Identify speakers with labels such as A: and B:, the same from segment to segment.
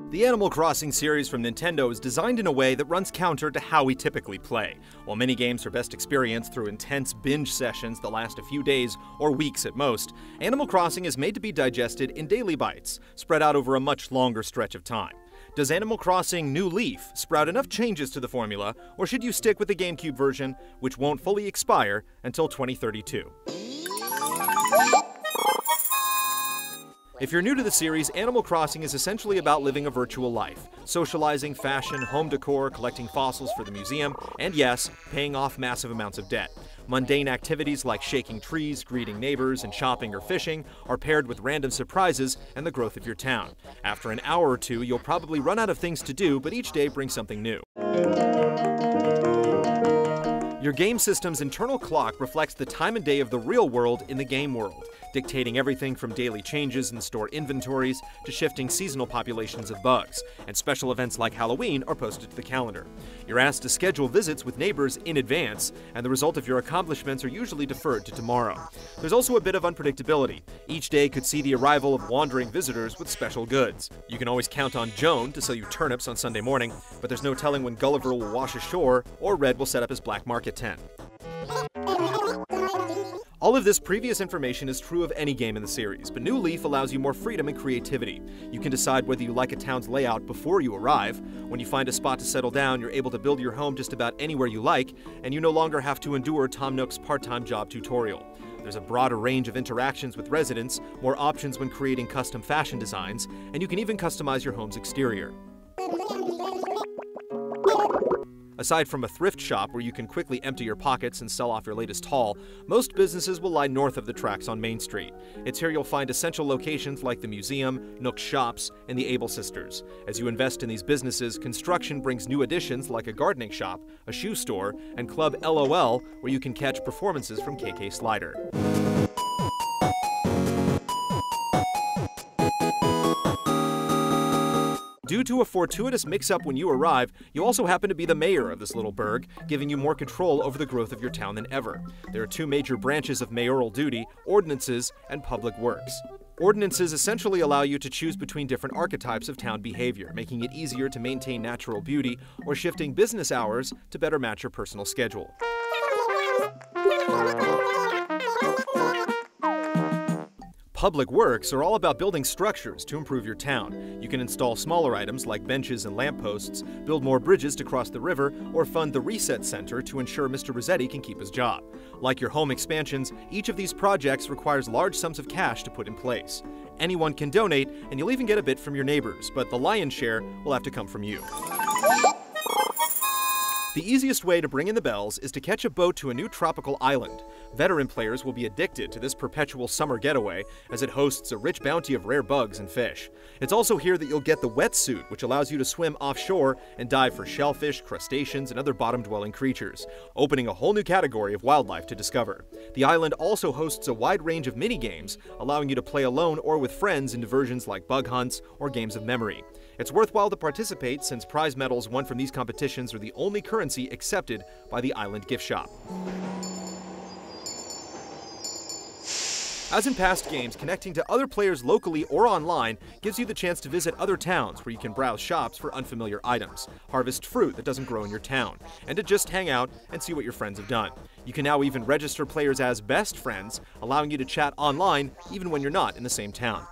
A: The Animal Crossing series from Nintendo is designed in a way that runs counter to how we typically play. While many games are best experienced through intense binge sessions that last a few days or weeks at most, Animal Crossing is made to be digested in daily bites, spread out over a much longer stretch of time. Does Animal Crossing New Leaf sprout enough changes to the formula, or should you stick with the GameCube version, which won't fully expire until 2032? If you're new to the series, Animal Crossing is essentially about living a virtual life, socializing, fashion, home decor, collecting fossils for the museum, and yes, paying off massive amounts of debt. Mundane activities like shaking trees, greeting neighbors, and shopping or fishing are paired with random surprises and the growth of your town. After an hour or two, you'll probably run out of things to do, but each day brings something new. Your game system's internal clock reflects the time and day of the real world in the game world, dictating everything from daily changes in store inventories to shifting seasonal populations of bugs, and special events like Halloween are posted to the calendar. You're asked to schedule visits with neighbors in advance, and the result of your accomplishments are usually deferred to tomorrow. There's also a bit of unpredictability. Each day could see the arrival of wandering visitors with special goods. You can always count on Joan to sell you turnips on Sunday morning, but there's no telling when Gulliver will wash ashore or Red will set up his black market tent. All of this previous information is true of any game in the series, but New Leaf allows you more freedom and creativity. You can decide whether you like a town's layout before you arrive. When you find a spot to settle down, you're able to build your home just about anywhere you like, and you no longer have to endure Tom Nook's part-time job tutorial. There's a broader range of interactions with residents, more options when creating custom fashion designs, and you can even customize your home's exterior. Aside from a thrift shop where you can quickly empty your pockets and sell off your latest haul, most businesses will lie north of the tracks on Main Street. It's here you'll find essential locations like the museum, Nook shops, and the Able Sisters. As you invest in these businesses, construction brings new additions like a gardening shop, a shoe store, and Club LOL, where you can catch performances from KK Slider. Due to a fortuitous mix-up when you arrive, you also happen to be the mayor of this little burg, giving you more control over the growth of your town than ever. There are two major branches of mayoral duty: ordinances and public works. Ordinances essentially allow you to choose between different archetypes of town behavior, making it easier to maintain natural beauty or shifting business hours to better match your personal schedule. Public works are all about building structures to improve your town. You can install smaller items like benches and lampposts, build more bridges to cross the river, or fund the Resetti Center to ensure Mr. Resetti can keep his job. Like your home expansions, each of these projects requires large sums of cash to put in place. Anyone can donate, and you'll even get a bit from your neighbors, but the lion's share will have to come from you. The easiest way to bring in the bells is to catch a boat to a new tropical island. Veteran players will be addicted to this perpetual summer getaway, as it hosts a rich bounty of rare bugs and fish. It's also here that you'll get the wetsuit, which allows you to swim offshore and dive for shellfish, crustaceans, and other bottom-dwelling creatures, opening a whole new category of wildlife to discover. The island also hosts a wide range of mini-games, allowing you to play alone or with friends in diversions like bug hunts or games of memory. It's worthwhile to participate since prize medals won from these competitions are the only currency accepted by the island gift shop. As in past games, connecting to other players locally or online gives you the chance to visit other towns where you can browse shops for unfamiliar items, harvest fruit that doesn't grow in your town, and to just hang out and see what your friends have done. You can now even register players as best friends, allowing you to chat online even when you're not in the same town.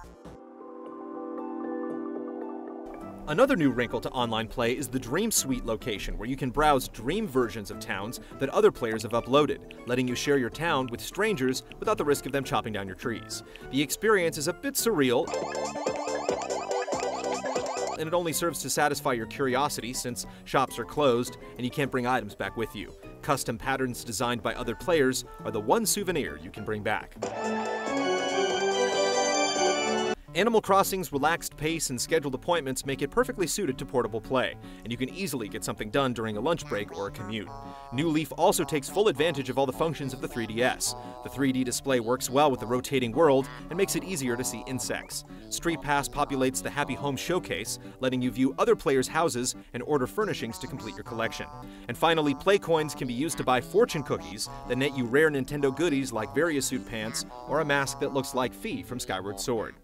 A: Another new wrinkle to online play is the Dream Suite location, where you can browse dream versions of towns that other players have uploaded, letting you share your town with strangers without the risk of them chopping down your trees. The experience is a bit surreal, and it only serves to satisfy your curiosity since shops are closed and you can't bring items back with you. Custom patterns designed by other players are the one souvenir you can bring back. Animal Crossing's relaxed pace and scheduled appointments make it perfectly suited to portable play, and you can easily get something done during a lunch break or a commute. New Leaf also takes full advantage of all the functions of the 3DS. The 3D display works well with the rotating world and makes it easier to see insects. Street Pass populates the Happy Home Showcase, letting you view other players' houses and order furnishings to complete your collection. And finally, play coins can be used to buy fortune cookies that net you rare Nintendo goodies like Variasuit pants or a mask that looks like Fi from Skyward Sword.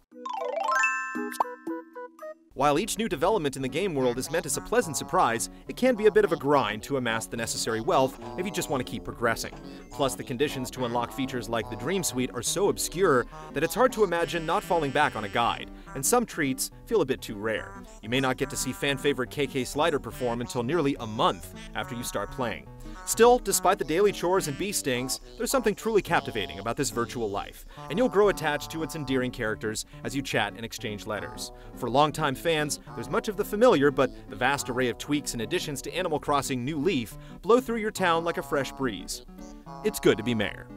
A: While each new development in the game world is meant as a pleasant surprise, it can be a bit of a grind to amass the necessary wealth if you just want to keep progressing. Plus, the conditions to unlock features like the Dream Suite are so obscure that it's hard to imagine not falling back on a guide, and some treats feel a bit too rare. You may not get to see fan-favorite KK Slider perform until nearly a month after you start playing. Still, despite the daily chores and bee stings, there's something truly captivating about this virtual life, and you'll grow attached to its endearing characters as you chat and exchange letters. For longtime fans, there's much of the familiar, but the vast array of tweaks and additions to Animal Crossing New Leaf blow through your town like a fresh breeze. It's good to be mayor.